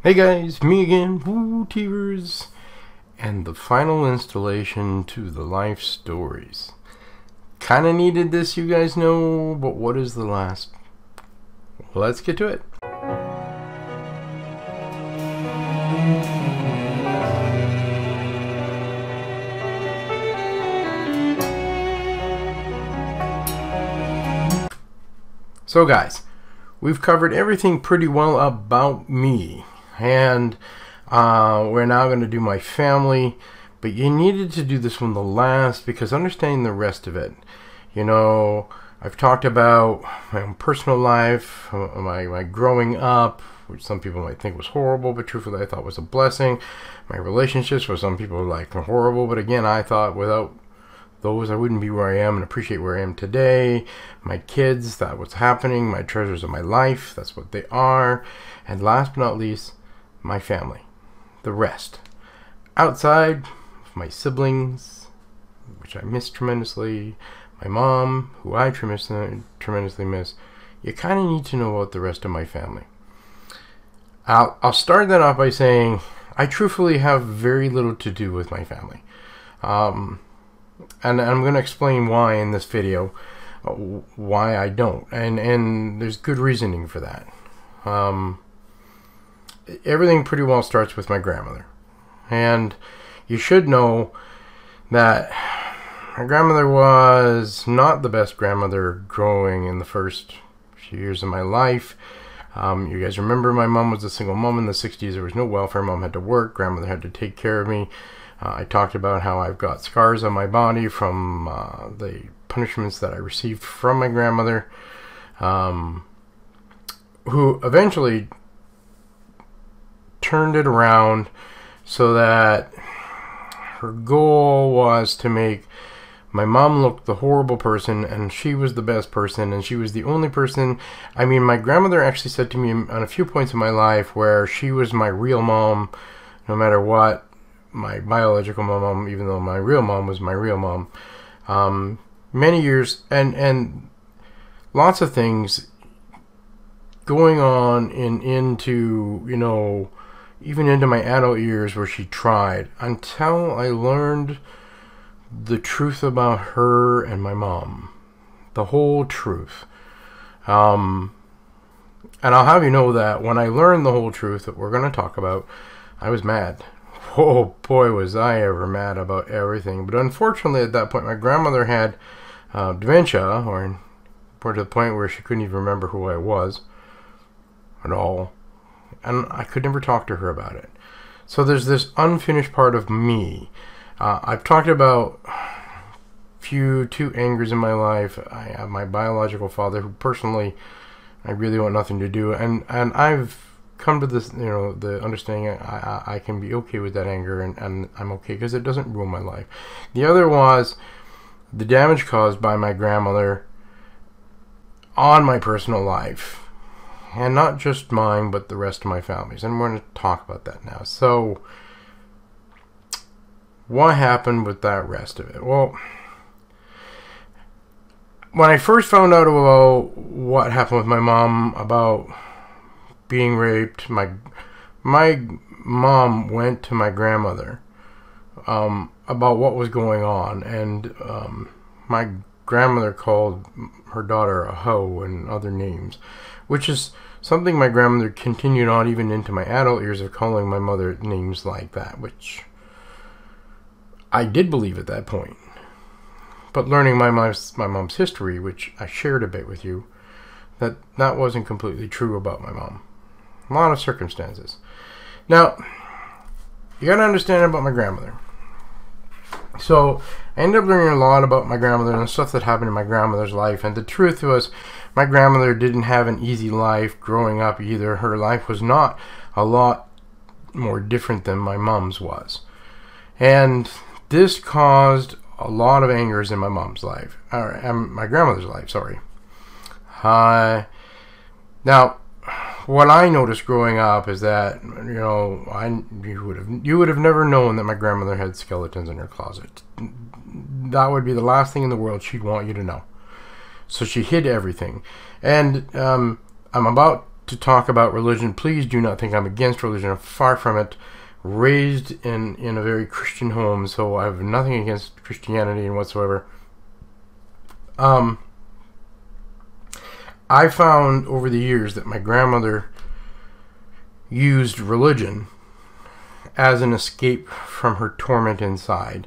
Hey guys, me again, woo, Teverz, and the final installation to the life stories. Kinda needed this, you guys know, but what is the last? Let's get to it. So guys, we've covered everything pretty well about me, and we're now going to do my family, but you needed to do this one the last because understanding the rest of it. You know, I've talked about my own personal life, my growing up, which some people might think was horrible, but truthfully I thought was a blessing. My relationships, which some people like horrible, but again, I thought without those I wouldn't be where I am and appreciate where I am today. My kids, that's what's happening. My treasures of my life, that's what they are. And last but not least, my family, the rest. Outside, my siblings, which I miss tremendously, my mom, who I tremendously miss. You kind of need to know about the rest of my family. I'll start that off by saying I truthfully have very little to do with my family. And I'm going to explain why in this video, why I don't. And there's good reasoning for that. Everything pretty well starts with my grandmother. And you should know that my grandmother was not the best grandmother growing in the first few years of my life. You guys remember my mom was a single mom in the 60s. There was no welfare. Mom had to work. Grandmother had to take care of me. I talked about how I've got scars on my body from the punishments that I received from my grandmother, who eventually turned it around so that her goal was to make my mom look the horrible person and she was the best person and she was the only person. I mean, my grandmother actually said to me on a few points in my life where she was my real mom no matter what. My biological mom, even though my real mom was my real mom. Many years and lots of things going on into, you know, even into my adult years where she tried until I learned the truth about her and my mom. The whole truth. And I'll have you know that when I learned the whole truth that we're going to talk about, I was mad. Oh boy, was I ever mad about everything. But unfortunately at that point my grandmother had dementia, or to the point where she couldn't even remember who I was at all. And I could never talk to her about it. So there's this unfinished part of me. I've talked about two angers in my life. I have my biological father, who personally I really want nothing to do. And I've come to this, you know, the understanding I can be okay with that anger, and I'm okay because it doesn't ruin my life. The other was the damage caused by my grandmother on my personal life, and not just mine but the rest of my family's, and we're going to talk about that now. So what happened with that rest of it? Well, when I first found out about what happened with my mom about being raped, my mom went to my grandmother about what was going on, and my grandmother called her daughter a hoe and other names, which is something my grandmother continued on even into my adult years of calling my mother names like that, which I did believe at that point. But learning my mom's history, which I shared a bit with you, that wasn't completely true about my mom. A lot of circumstances. Now, you gotta understand about my grandmother. So, I ended up learning a lot about my grandmother and the stuff that happened in my grandmother's life. And the truth was, my grandmother didn't have an easy life growing up either. Her life was not a lot more different than my mom's was. And this caused a lot of angers in my mom's life. Or my grandmother's life, sorry. Now, what I noticed growing up is that, you know, you would have never known that my grandmother had skeletons in her closet. That would be the last thing in the world she'd want you to know. So she hid everything. And I'm about to talk about religion. Please do not think I'm against religion. I'm far from it. Raised in a very Christian home, so I have nothing against Christianity and whatsoever. I found over the years that my grandmother used religion as an escape from her torment inside.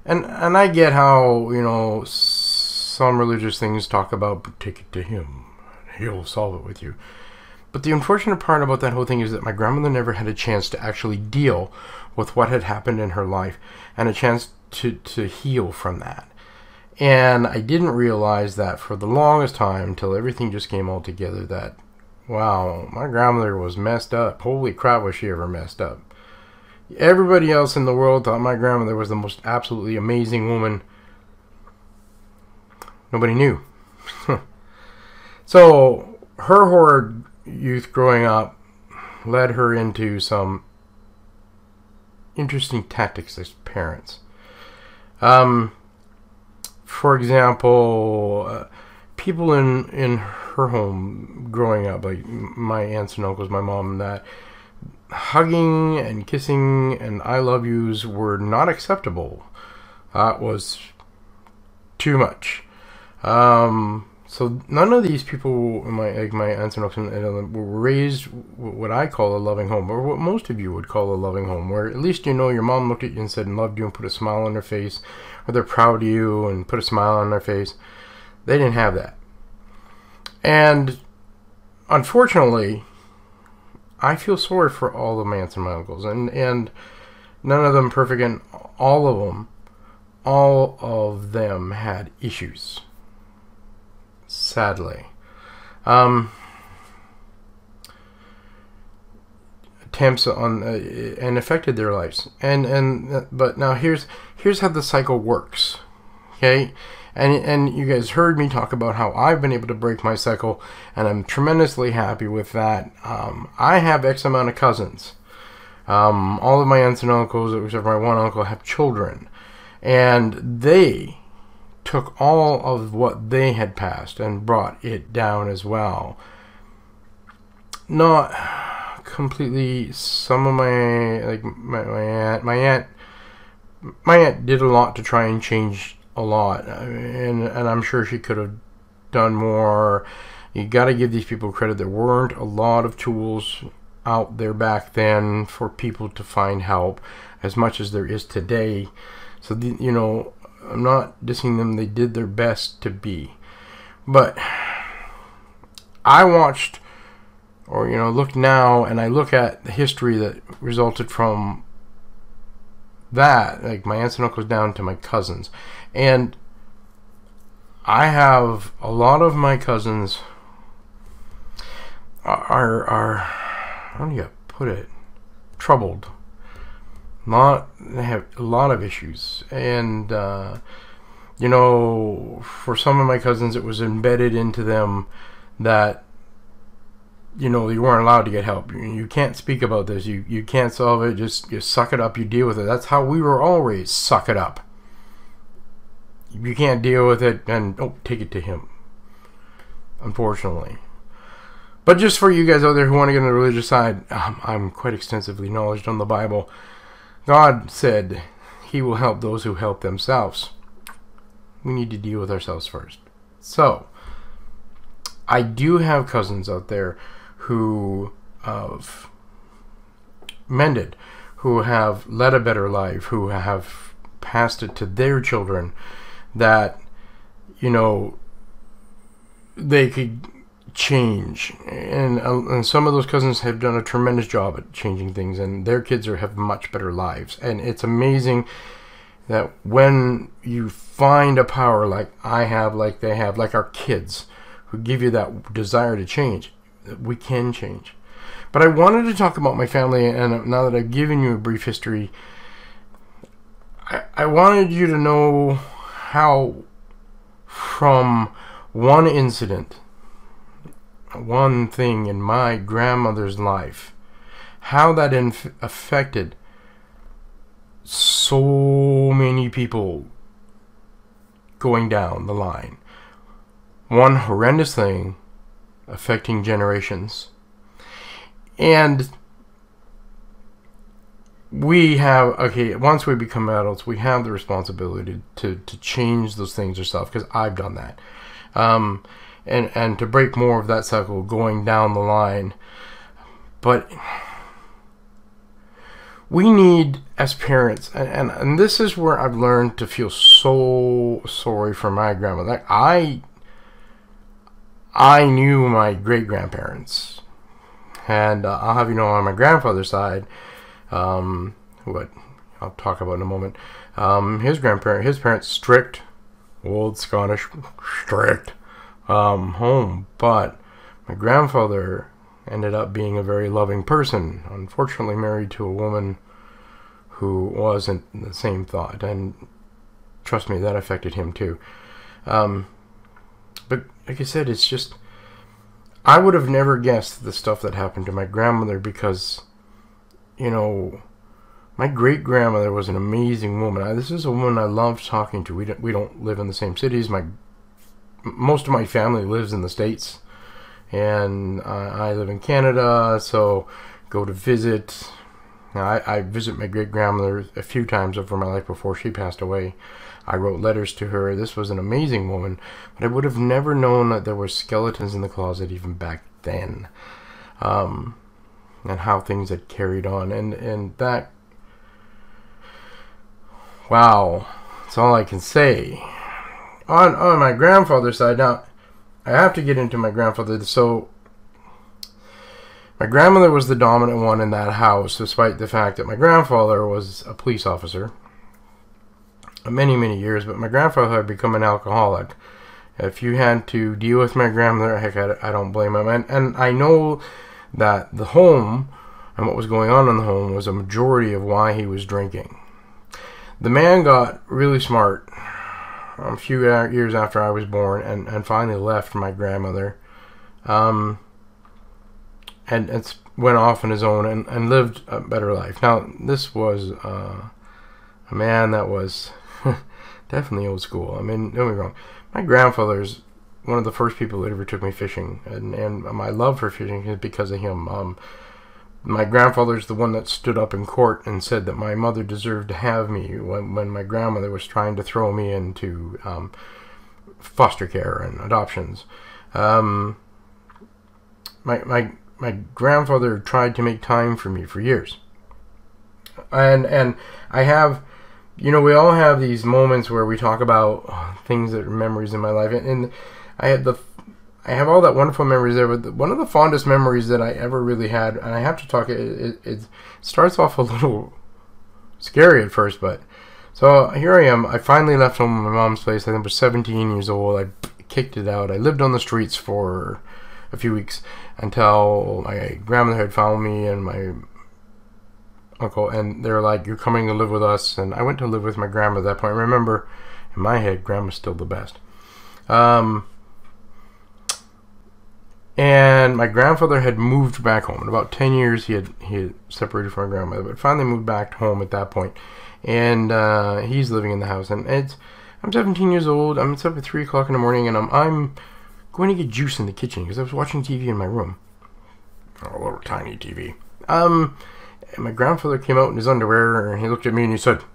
And I get how, you know, some religious things talk about take it to him, he'll solve it with you. But the unfortunate part about that whole thing is that my grandmother never had a chance to actually deal with what had happened in her life and a chance to heal from that. And I didn't realize that for the longest time until everything just came all together that, wow, my grandmother was messed up. Holy crap, was she ever messed up. Everybody else in the world thought my grandmother was the most absolutely amazing woman. Nobody knew. So her horrid youth growing up led her into some interesting tactics as parents. For example, people in her home growing up, like my aunts and uncles, my mom and that, hugging and kissing and I love yous were not acceptable. It was too much. So none of these people, my aunts and uncles, were raised what I call a loving home, or what most of you would call a loving home, where at least you know your mom looked at you and said and loved you and put a smile on their face, or they're proud of you and put a smile on their face. They didn't have that. And unfortunately, I feel sorry for all of my aunts and my uncles, and none of them perfect, and all of them had issues. Sadly, attempts on and affected their lives, but now here's how the cycle works, okay? And you guys heard me talk about how I've been able to break my cycle, and I'm tremendously happy with that. I have X amount of cousins. All of my aunts and uncles, except for my one uncle, have children, and they took all of what they had passed and brought it down as well. Not completely. Some of my aunt did a lot to try and change a lot, and I'm sure she could have done more. You got to give these people credit. There weren't a lot of tools out there back then for people to find help as much as there is today. So you know, I'm not dissing them. They did their best to be. But I watched, or you know, look now, and I look at the history that resulted from that, like my aunts and uncles down to my cousins. And I have a lot of my cousins are how do you put it? Troubled. They have a lot of issues, and you know, for some of my cousins, it was embedded into them that, you know, you weren't allowed to get help. You can't speak about this. You can't solve it. Just suck it up. You deal with it. That's how we were all raised. Suck it up. You can't deal with it, and take it to him. Unfortunately. But just for you guys out there who want to get on the religious side, I'm quite extensively knowledgeable on the Bible. God said he will help those who help themselves. We need to deal with ourselves first. So, I do have cousins out there who have mended, who have led a better life, who have passed it to their children, that, you know, they could change, and some of those cousins have done a tremendous job at changing things, and their kids have much better lives. And it's amazing that when you find a power like I have, like they have, like our kids, who give you that desire to change, we can change. But I wanted to talk about my family, and now that I've given you a brief history, I wanted you to know how, from one incident, one thing in my grandmother's life, how that affected so many people going down the line. One horrendous thing affecting generations, And we have, okay, once we become adults, we have the responsibility to change those things ourselves, because I've done that. And to break more of that cycle going down the line. But we need, as parents, and this is where I've learned to feel so sorry for my grandmother. Like, I knew my great-grandparents. And I'll have you know, on my grandfather's side, what I'll talk about in a moment, his parents, strict, old Scottish, strict, home. But my grandfather ended up being a very loving person, unfortunately married to a woman who wasn't the same thought, and trust me, that affected him too. But like I said, it's just, I would have never guessed the stuff that happened to my grandmother, because, you know, my great-grandmother was an amazing woman. This is a woman I loved talking to. We don't live in the same cities. Most of my family lives in the States, and I live in Canada, so go to visit. Now, I visit my great-grandmother a few times over my life before she passed away. I wrote letters to her. This was an amazing woman, but I would have never known that there were skeletons in the closet even back then, and how things had carried on, and that, wow, that's all I can say. On my grandfather's side, now, I have to get into my grandfather. So, my grandmother was the dominant one in that house, despite the fact that my grandfather was a police officer many, many years, but my grandfather had become an alcoholic. If you had to deal with my grandmother, heck, I don't blame him. And I know that the home and what was going on in the home was a majority of why he was drinking. The man got really smart a few years after I was born, and finally left my grandmother, and went off on his own and lived a better life. Now, this was a man that was definitely old school. I mean, don't get me wrong. My grandfather's one of the first people that ever took me fishing, and my love for fishing is because of him. My grandfather's the one that stood up in court and said that my mother deserved to have me when my grandmother was trying to throw me into foster care and adoptions. My grandfather tried to make time for me for years, and I have, you know, we all have these moments where we talk about things that are memories in my life, and I have all that wonderful memories there, but one of the fondest memories that I ever really had, and I have to talk, it starts off a little scary at first, but, so here I am. I finally left home at my mom's place. I think I was 17 years old. I kicked it out. I lived on the streets for a few weeks until my grandmother had found me and my uncle, and they were like, "You're coming to live with us." And I went to live with my grandma at that point. Remember, in my head, grandma's still the best. And my grandfather had moved back home. In about 10 years, he had separated from my grandmother, but finally moved back home at that point. And he's living in the house. And I'm 17 years old. I'm up at 3 o'clock in the morning, and I'm going to get juice in the kitchen because I was watching TV in my room. A little tiny TV. And my grandfather came out in his underwear, and he looked at me and he said,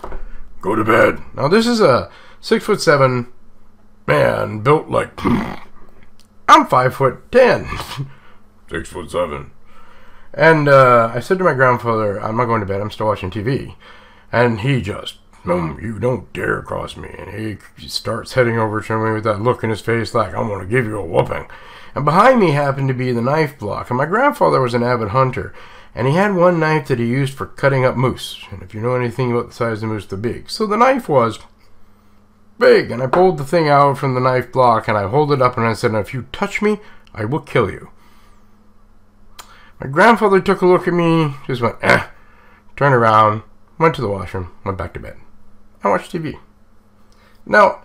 "Go to bed." Now, this is a 6'7" man built like... I'm 5'10", 6'7". And I said to my grandfather, "I'm not going to bed, I'm still watching TV." And he just, "You don't dare cross me." And he starts heading over to me with that look in his face like, "I'm going to give you a whooping." And behind me happened to be the knife block. And my grandfather was an avid hunter. And he had one knife that he used for cutting up moose. And if you know anything about the size of the moose, they're big. So the knife was big, and I pulled the thing out from the knife block, and I hold it up, and I said, "If you touch me, I will kill you." My grandfather took a look at me, just went, turned around, went to the washroom, went back to bed. I watched TV. Now,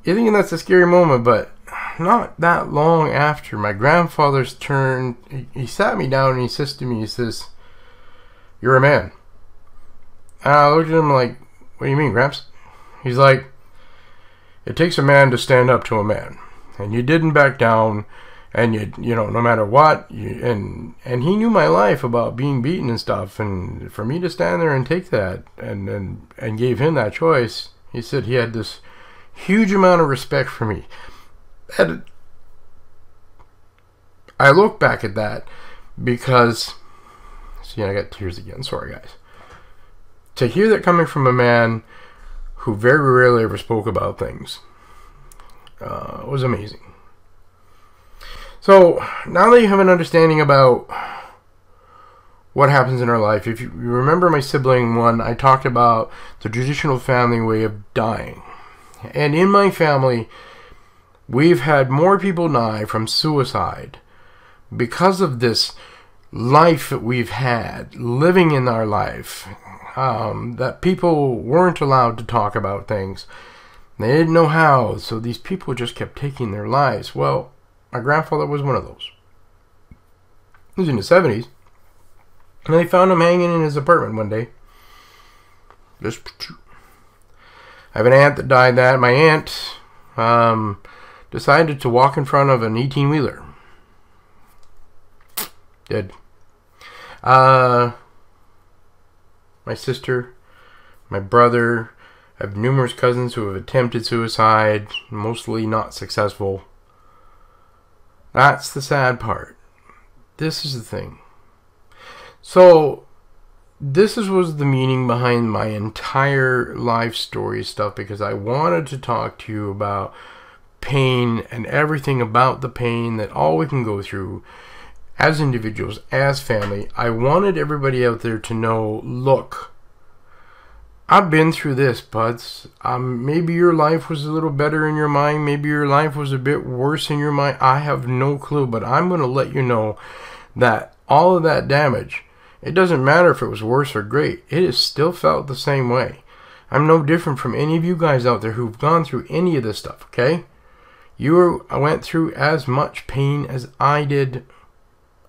you're thinking that's a scary moment, but not that long after my grandfather's turn, he sat me down, and he says to me, he says, "You're a man." And I looked at him like, "What do you mean, Gramps?" He's like, "It takes a man to stand up to a man. And you didn't back down, and you know, no matter what, and he knew my life about being beaten and stuff, and for me to stand there and take that, and gave him that choice, he said he had this huge amount of respect for me. And I look back at that because, see, I got tears again, sorry guys. To hear that coming from a man who very rarely ever spoke about things was amazing. So now that you have an understanding about what happens in our life, if you remember my sibling one, I talked about the traditional family way of dying. And in my family, we've had more people die from suicide because of this life that we've had, living in our life, that people weren't allowed to talk about things. They didn't know how, so these people just kept taking their lives. Well, my grandfather was one of those. He was in his 70s, and they found him hanging in his apartment one day. Just, I have an aunt that died that. My aunt decided to walk in front of an 18-wheeler. Dead. My sister, my brother, I have numerous cousins who have attempted suicide, mostly not successful. That's the sad part. This is the thing. So, this was the meaning behind my entire life story stuff, because I wanted to talk to you about pain and everything about the pain that all we can go through as individuals, as family. I wanted everybody out there to know, look, I've been through this, buds. Maybe your life was a little better in your mind. Maybe your life was a bit worse in your mind. I have no clue, but I'm going to let you know that all of that damage, it doesn't matter if it was worse or great. It is still felt the same way. I'm no different from any of you guys out there who've gone through any of this stuff, okay? You went through as much pain as I did,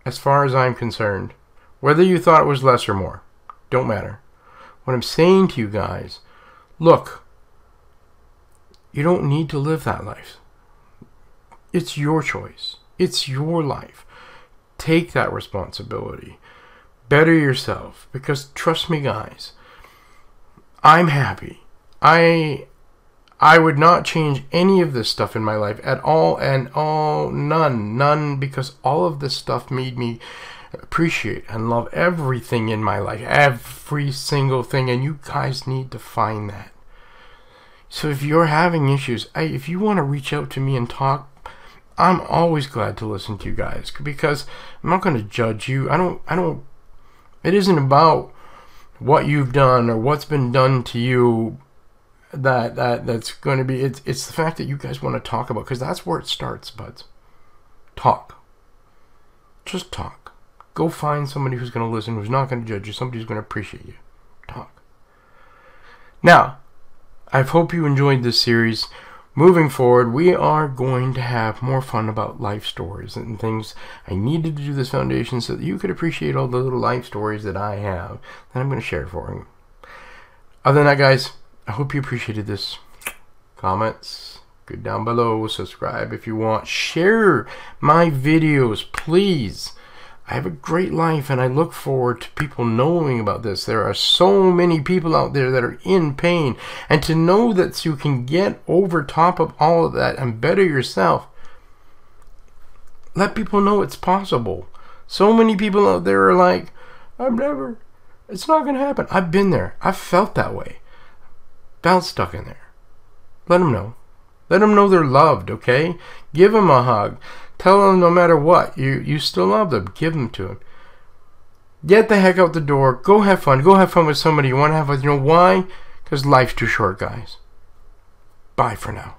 as far as I'm concerned. Whether you thought it was less or more, don't matter. What I'm saying to you guys, look, you don't need to live that life. It's your choice. It's your life. Take that responsibility. Better yourself. Because trust me, guys, I'm happy. I would not change any of this stuff in my life at all, and none, because all of this stuff made me appreciate and love everything in my life, every single thing, and you guys need to find that. So if you're having issues, if you want to reach out to me and talk, I'm always glad to listen to you guys, because I'm not going to judge you. It isn't about what you've done or what's been done to you that's going to be, it's the fact that you guys want to talk about, because that's where it starts, buds. Talk. Just talk. Go find somebody who's going to listen, who's not going to judge you, somebody who's going to appreciate you. Talk. Now, I hope you enjoyed this series. Moving forward, we are going to have more fun about life stories and things. I needed to do this foundation so that you could appreciate all the little life stories that I have that I'm going to share for you. Other than that, guys, I hope you appreciated this. Comments, go down below, subscribe if you want. Share my videos, please. I have a great life, and I look forward to people knowing about this. There are so many people out there that are in pain, and to know that you can get over top of all of that and better yourself, let people know it's possible. So many people out there are like, it's not going to happen. I've been there. I've felt that way. Felt stuck in there. Let them know. Let them know they're loved, okay? Give them a hug. Tell them no matter what, you still love them. Give them to them. Get the heck out the door. Go have fun. Go have fun with somebody you want to have with. You know why? Because life's too short, guys. Bye for now.